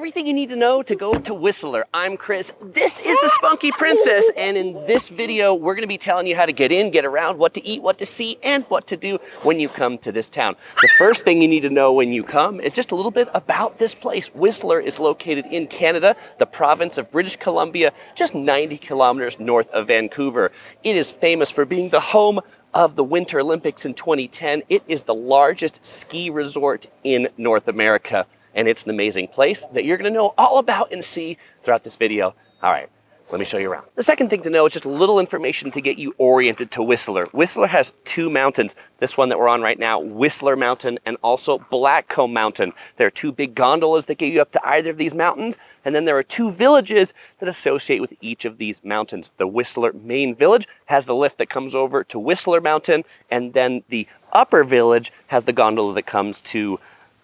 everything you need to know to go to Whistler. I'm Chris. This is the Spunky Princess, and in this video, we're going to be telling you how to get in, get around, what to eat, what to see, and what to do when you come to this town. The first thing you need to know when you come is just a little bit about this place. Whistler is located in Canada, the province of British Columbia, just 90 kilometers north of Vancouver. It is famous for being the home of the Winter Olympics in 2010. It is the largest ski resort in North America, and it's an amazing place that you're going to know all about and see throughout this video. All right, let me show you around. The second thing to know is just a little information to get you oriented to Whistler. Whistler has two mountains. This one that we're on right now, Whistler Mountain, and also Blackcomb Mountain. There are two big gondolas that get you up to either of these mountains, and then there are two villages that associate with each of these mountains. The Whistler main village has the lift that comes over to Whistler Mountain, and then the upper village has the gondola that comes to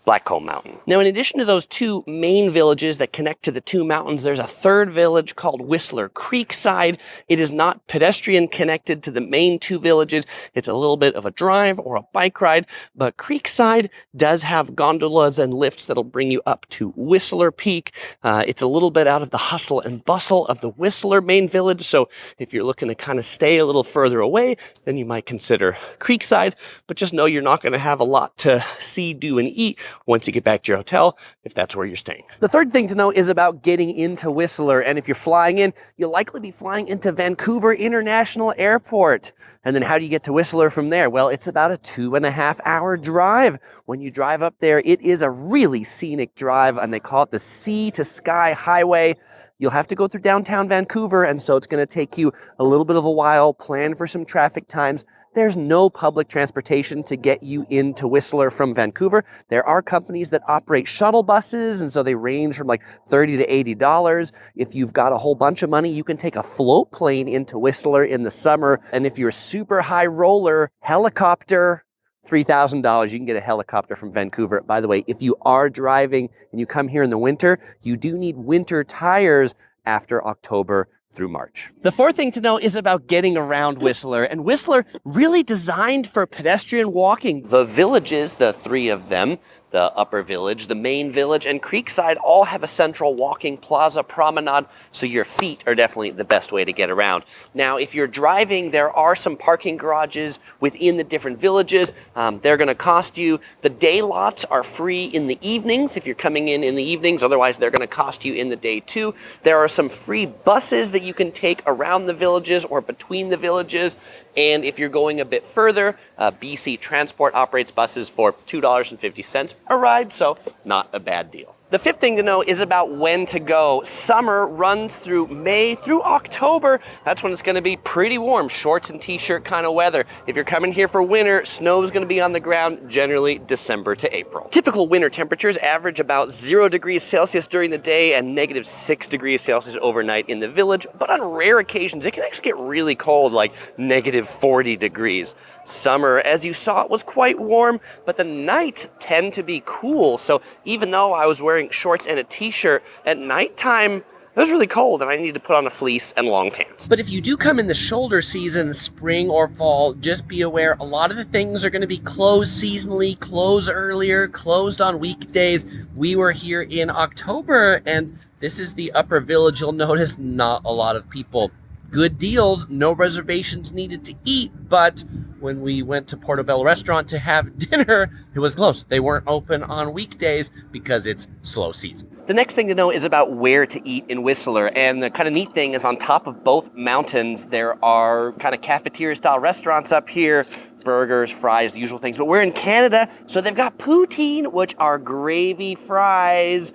Blackcomb Mountain. Now, in addition to those two main villages that connect to the two mountains, there's a third village called Whistler Creekside. It is not pedestrian connected to the main two villages. It's a little bit of a drive or a bike ride, but Creekside does have gondolas and lifts that'll bring you up to Whistler Peak. It's a little bit out of the hustle and bustle of the Whistler main village, so if you're looking to kind of stay a little further away, then you might consider Creekside, but just know you're not going to have a lot to see, do, and eat once you get back to your hotel, if that's where you're staying. The third thing to know is about getting into Whistler, and if you're flying in, you'll likely be flying into Vancouver International Airport. And then how do you get to Whistler from there? Well, it's about a 2.5-hour drive. When you drive up there, it is a really scenic drive, and they call it the Sea to Sky Highway. You'll have to go through downtown Vancouver, and so it's going to take you a little bit of a while. Plan for some traffic times. There's no public transportation to get you into Whistler from Vancouver. There are companies that operate shuttle buses, and so they range from like $30 to $80. If you've got a whole bunch of money, you can take a float plane into Whistler in the summer. And if you're a super high roller, helicopter, $3,000, you can get a helicopter from Vancouver. By the way, if you are driving and you come here in the winter, you do need winter tires after October through March. The fourth thing to know is about getting around Whistler, and Whistler really designed for pedestrian walking. The villages, the three of them, the upper village, the main village, and Creekside all have a central walking plaza promenade, so your feet are definitely the best way to get around. Now, if you're driving, there are some parking garages within the different villages. They're going to cost you. The day lots are free in the evenings if you're coming in the evenings. Otherwise, they're going to cost you in the day too. There are some free buses that you can take around the villages or between the villages. And if you're going a bit further, BC Transport operates buses for $2.50 a ride, so not a bad deal. The fifth thing to know is about when to go. Summer runs through May through October. That's when it's going to be pretty warm, shorts and t-shirt kind of weather. If you're coming here for winter, snow is going to be on the ground, generally December to April. Typical winter temperatures average about 0 degrees Celsius during the day and -6 degrees Celsius overnight in the village. But on rare occasions, it can actually get really cold, like -40 degrees. Summer, as you saw, it was quite warm, but the nights tend to be cool. So even though I was wearing shorts and a t-shirt at nighttime, it was really cold and I needed to put on a fleece and long pants. But if you do come in the shoulder season, spring or fall, just be aware a lot of the things are going to be closed seasonally, closed earlier, closed on weekdays. We were here in October, and this is the upper village. You'll notice not a lot of people. Good deals, no reservations needed to eat, but when we went to Portobello restaurant to have dinner, it was closed. They weren't open on weekdays because it's slow season. The next thing to know is about where to eat in Whistler, and the kind of neat thing is on top of both mountains, there are kind of cafeteria-style restaurants up here, burgers, fries, the usual things, but we're in Canada, so they've got poutine, which are gravy fries.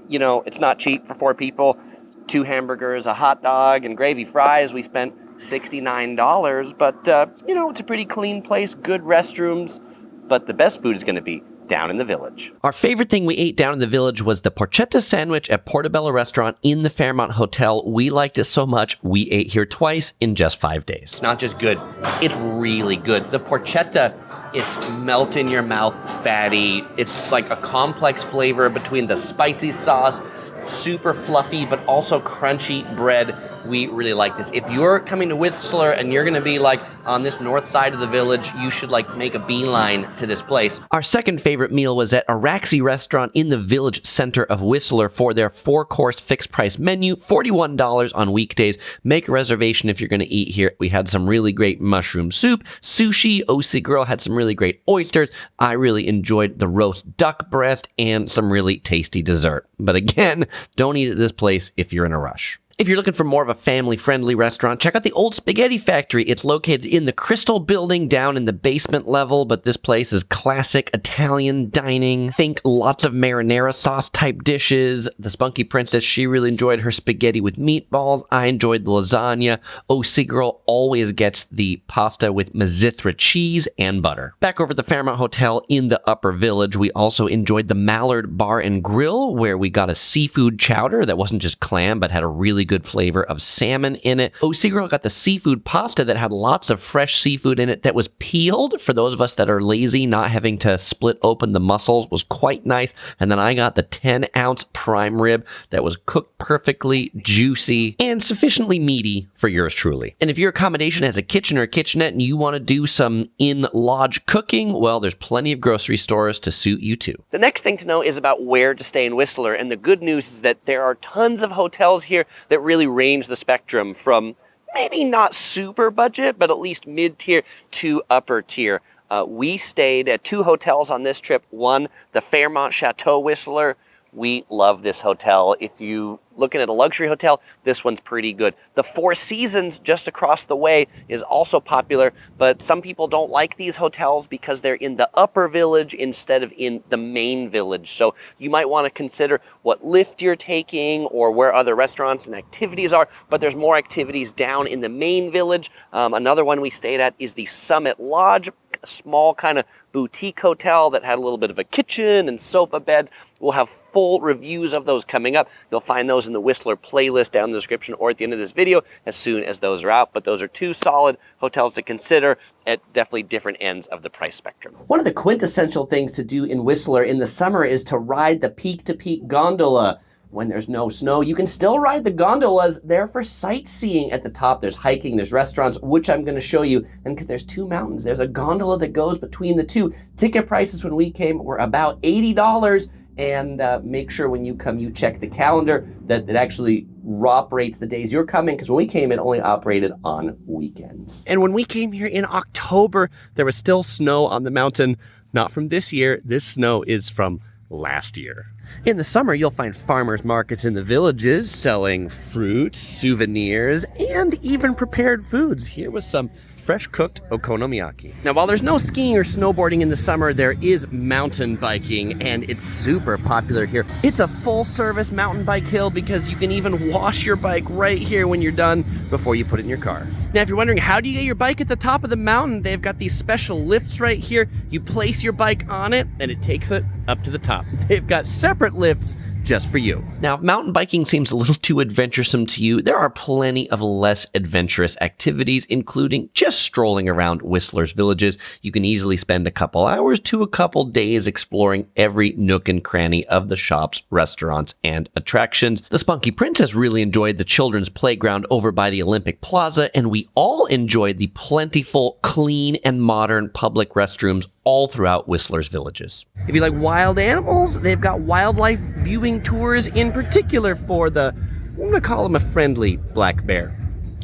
You know, it's not cheap for 4 people. 2 hamburgers, a hot dog, and gravy fries. We spent $69, but you know, it's a pretty clean place, good restrooms, but the best food is going to be down in the village. Our favorite thing we ate down in the village was the porchetta sandwich at Portobello restaurant in the Fairmont Hotel. We liked it so much, we ate here twice in just 5 days. Not just good, it's really good. The porchetta, it's melt in your mouth, fatty. It's like a complex flavor between the spicy sauce, super fluffy but also crunchy bread, We really like this. If you're coming to Whistler and you're gonna be like on this north side of the village, you should like make a beeline to this place. Our second favorite meal was at ARAXI restaurant in the village center of Whistler for their 4-course fixed price menu, $41 on weekdays. Make a reservation if you're gonna eat here. We had some really great mushroom soup, sushi. OC Girl had some really great oysters. I really enjoyed the roast duck breast and some really tasty dessert. But again, don't eat at this place if you're in a rush. If you're looking for more of a family-friendly restaurant, check out the Old Spaghetti Factory. It's located in the Crystal Building down in the basement level, but this place is classic Italian dining. Think lots of marinara sauce type dishes. The Spunky Princess, she really enjoyed her spaghetti with meatballs. I enjoyed the lasagna. OC Girl always gets the pasta with Mazithra cheese and butter. Back over at the Fairmont Hotel in the Upper Village, we also enjoyed the Mallard Bar and Grill, where we got a seafood chowder that wasn't just clam, but had a really good flavor of salmon in it. OC Girl got the seafood pasta that had lots of fresh seafood in it that was peeled. For those of us that are lazy, not having to split open the mussels was quite nice. And then I got the 10-ounce prime rib that was cooked perfectly, juicy, and sufficiently meaty for yours truly. And if your accommodation has a kitchen or a kitchenette and you want to do some in-lodge cooking, well, there's plenty of grocery stores to suit you too. The next thing to know is about where to stay in Whistler. And the good news is that there are tons of hotels here that really range the spectrum from maybe not super budget, but at least mid-tier to upper tier. We stayed at 2 hotels on this trip. One, the Fairmont Chateau Whistler. We love this hotel. If you looking at a luxury hotel, this one's pretty good. The Four Seasons just across the way is also popular, but some people don't like these hotels because they're in the upper village instead of in the main village. So you might want to consider what lift you're taking or where other restaurants and activities are, but there's more activities down in the main village. Another one we stayed at is the Summit Lodge, a small kind of boutique hotel that had a little bit of a kitchen and sofa beds. We'll have full reviews of those coming up. You'll find those in the Whistler playlist down in the description or at the end of this video as soon as those are out. But those are 2 solid hotels to consider at definitely different ends of the price spectrum. One of the quintessential things to do in Whistler in the summer is to ride the peak-to-peak gondola. When there's no snow, you can still ride the gondolas. They're for sightseeing at the top. There's hiking, there's restaurants, which I'm going to show you. And because there's 2 mountains, there's a gondola that goes between the 2. Ticket prices when we came were about $80. And make sure when you come, you check the calendar that it actually operates the days you're coming, because when we came, it only operated on weekends. And when we came here in October, there was still snow on the mountain. Not from this year. This snow is from last year. In the summer, you'll find farmers markets in the villages selling fruit, souvenirs, and even prepared foods. Here was some fresh cooked okonomiyaki. Now, while there's no skiing or snowboarding in the summer, there is mountain biking, and it's super popular here. It's a full service mountain bike hill because you can even wash your bike right here when you're done before you put it in your car. Now, if you're wondering how do you get your bike at the top of the mountain, they've got these special lifts right here. You place your bike on it and it takes it up to the top. They've got separate lifts just for you. Now, if mountain biking seems a little too adventuresome to you, there are plenty of less adventurous activities, including just strolling around Whistler's villages. You can easily spend a couple hours to a couple days exploring every nook and cranny of the shops, restaurants, and attractions. The Spunky Princess really enjoyed the children's playground over by the Olympic Plaza, and we all enjoyed the plentiful, clean, and modern public restrooms all throughout Whistler's villages. If you like wild animals, they've got wildlife viewing tours, in particular for the, I'm going to call him a friendly black bear.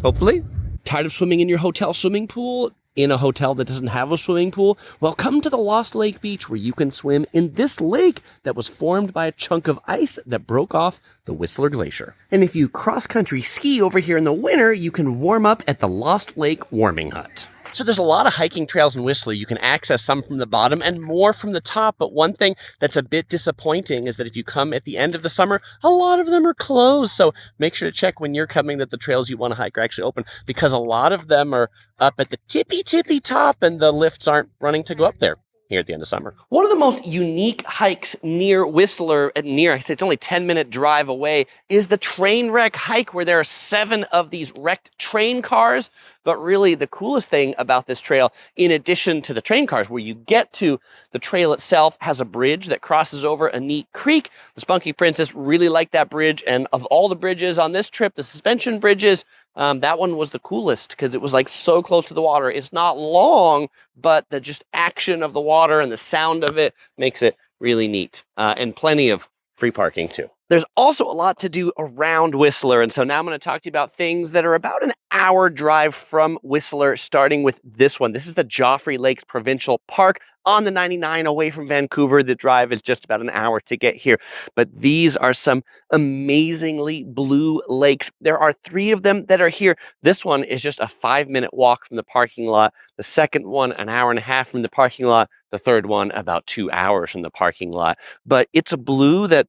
Hopefully. Tired of swimming in your hotel swimming pool? In a hotel that doesn't have a swimming pool? Well, come to the Lost Lake Beach, where you can swim in this lake that was formed by a chunk of ice that broke off the Whistler Glacier. And if you cross-country ski over here in the winter, you can warm up at the Lost Lake Warming Hut. So there's a lot of hiking trails in Whistler. You can access some from the bottom and more from the top. But one thing that's a bit disappointing is that if you come at the end of the summer, a lot of them are closed. So make sure to check when you're coming that the trails you want to hike are actually open, because a lot of them are up at the tippy top and the lifts aren't running to go up there. here at the end of summer. One of the most unique hikes near Whistler, I say it's only 10-minute drive away, is the train wreck hike where there are 7 of these wrecked train cars. But really the coolest thing about this trail, in addition to the train cars, where you get to the trail itself has a bridge that crosses over a neat creek. The Spunky Princess really liked that bridge, and of all the bridges on this trip, the suspension bridges, that one was the coolest because it was like so close to the water. It's not long, but the just action of the water and the sound of it makes it really neat, and plenty of free parking too. There's also a lot to do around Whistler, and so now I'm going to talk to you about things that are about an hour drive from Whistler, starting with this one. This is the Joffre Lakes Provincial Park on the 99 away from Vancouver. The drive is just about an hour to get here, but these are some amazingly blue lakes. There are 3 of them that are here. This one is just a 5-minute walk from the parking lot. The second one, an hour and a half from the parking lot. The third one, about 2 hours from the parking lot. But it's a blue that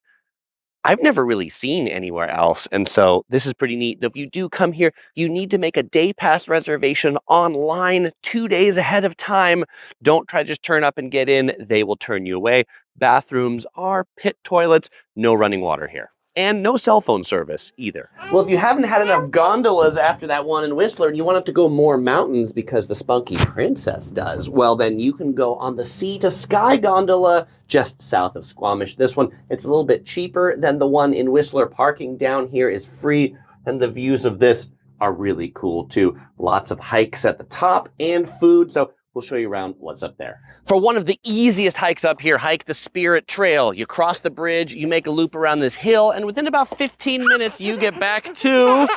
I've never really seen anywhere else, and so this is pretty neat. If you do come here, you need to make a day pass reservation online 2 days ahead of time. Don't try to just turn up and get in. They will turn you away. Bathrooms are pit toilets, no running water here. And no cell phone service either. Well, if you haven't had enough gondolas after that one in Whistler and you want to go more mountains because the Spunky Princess does, well, then you can go on the Sea to Sky gondola just south of Squamish. This one, it's a little bit cheaper than the one in Whistler. Parking down here is free, and the views of this are really cool too. Lots of hikes at the top and food, so we'll show you around what's up there. For one of the easiest hikes up here, hike the Spirit Trail. You cross the bridge, you make a loop around this hill, and within about 15 minutes, you get back to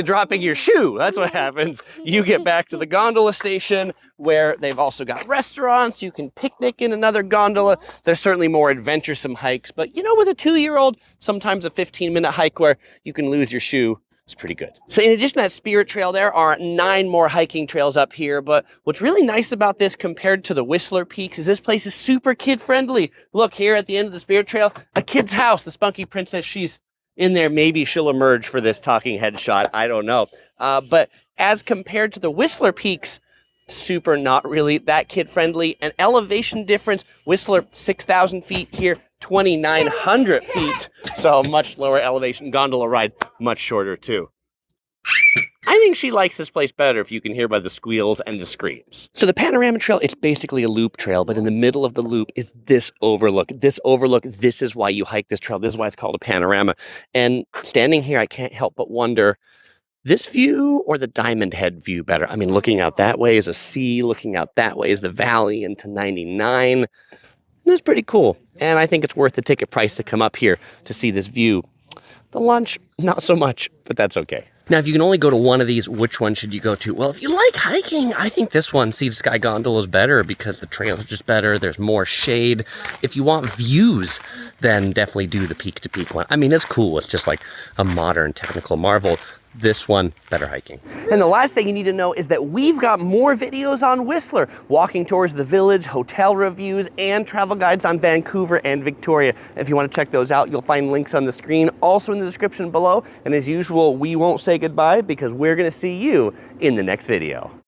dropping your shoe. That's what happens. You get back to the gondola station where they've also got restaurants. You can picnic in another gondola. There's certainly more adventuresome hikes, but you know, with a 2-year-old, sometimes a 15-minute hike where you can lose your shoe, it's pretty good. So in addition to that Spirit Trail, there are 9 more hiking trails up here, but what's really nice about this compared to the Whistler Peaks is this place is super kid-friendly. Look, here at the end of the Spirit Trail, a kid's house. The Spunky Princess, she's in there. Maybe she'll emerge for this talking head shot. I don't know. But as compared to the Whistler Peaks, super not really that kid-friendly. An elevation difference, Whistler 6,000 feet here, 2,900 feet. So much lower elevation. Gondola ride, much shorter too. I think she likes this place better if you can hear by the squeals and the screams. So the Panorama Trail, it's basically a loop trail, but in the middle of the loop is this overlook. This overlook, this is why you hike this trail. This is why it's called a panorama. And standing here, I can't help but wonder, this view or the Diamond Head view better? I mean, looking out that way is a sea, looking out that way is the valley into 99. It's pretty cool. And I think it's worth the ticket price to come up here to see this view. The lunch, not so much, but that's okay. Now, if you can only go to one of these, which one should you go to? Well, if you like hiking, I think this one, Sea to Sky Gondola, is better because the trails are just better. There's more shade. If you want views, then definitely do the peak to peak one. I mean, it's cool. It's just like a modern technical marvel. This one, better hiking. And the last thing you need to know is that we've got more videos on Whistler, walking tours of the village, hotel reviews, and travel guides on Vancouver and Victoria. If you want to check those out, you'll find links on the screen, also in the description below. And as usual, we won't say goodbye because we're going to see you in the next video.